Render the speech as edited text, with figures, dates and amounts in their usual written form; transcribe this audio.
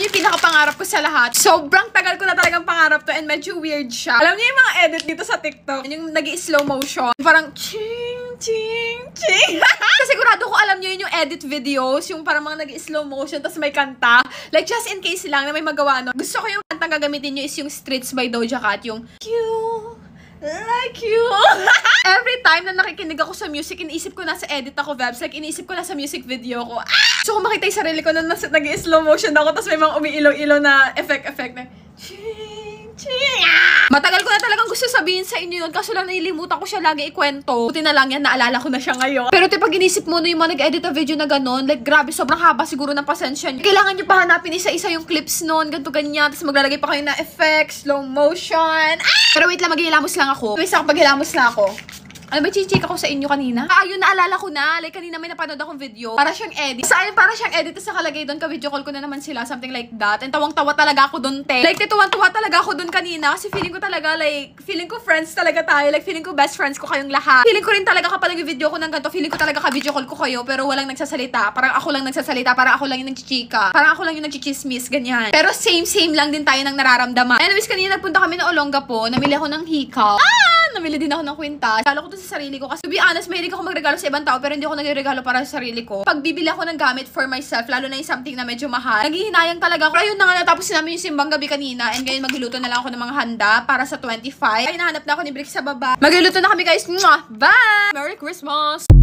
niyo yung pinakapangarap ko sa lahat. Sobrang tagal ko na talagang pangarap to and medyo weird siya. Alam niyo yung mga edit dito sa TikTok? Yung nag-i-slow motion. Parang ching, ching, ching. Sigurado ko alam niyo yun yung edit videos. Yung parang mga nag-i-slow motion tapos may kanta. Like just in case lang na may magawa no. Gusto ko yung kantang gagamitin niyo is yung Streets by Doja Cat. Yung you like you. Every time na nakikinig ako sa music, iniisip ko nasa edit ako, vibes. Like, iniisip ko nasa music video ko. So, kung makita yung sarili ko na nag-slow motion ako, tapos may mga umiilaw-ilaw na effect na ching, ching. Matagal ko na talagang gusto sabihin sa inyo yun, kaso lang nililimutan ko siya lagi ikwento. Buti na lang yan, naalala ko na siya ngayon. Pero pag inisip mo na yung mga nag-edit na video na ganon, like, grabe, sobrang haba siguro ng pasensya nyo. Kailangan nyo pa hanapin isa-isa yung clips nun, ganito ganyan, tapos maglalagay pa kayo na effects, slow motion. Pero wait lang, maghihilamos lang ako. Wait lang, paghilamos na ako. Ano ba, chichik ako sa inyo kanina? Ayun, naalala ko na. Like, kanina may napanood akong video. Para siyang edit. Sa akin, para siyang edit. Tapos nakalagay doon, ka-video call ko na naman sila. Something like that. And tawang-tawa talaga ako doon, te. Like, tuwang-tuwa talaga ako doon kanina. Kasi feeling ko talaga, like, feeling ko friends talaga tayo. Like, feeling ko best friends ko kayong lahat. Feeling ko rin talaga kapag nag-video ko ng ganito, feeling ko talaga ka-video call ko kayo. Pero walang nagsasalita. Parang ako lang nagsasalita. Parang ako lang yung nagchichika. Parang ako lang yung nagchichismis. Ganyan. Pero same lang din tayo ng nararamdaman. Anyways, kanina nagpunta kami ng Olongapo. Namili ako ng hikaw. Namili din ako ng kwintas. Lalo ko to sa sarili ko. Kasi to be honest, mahilig ako magregalo sa ibang tao pero hindi ako nagregalo para sa sarili ko. Pag bibili ako ng gamit for myself, lalo na yung something na medyo mahal, naghihinayang talaga ako. Ayun na nga, natapos namin yung simbang gabi kanina and ngayon magluluto na lang ako ng mga handa para sa 25. Ay, nahanap na ako ni Brick sa baba. Magluluto na kami guys. Mwah! Bye! Merry Christmas!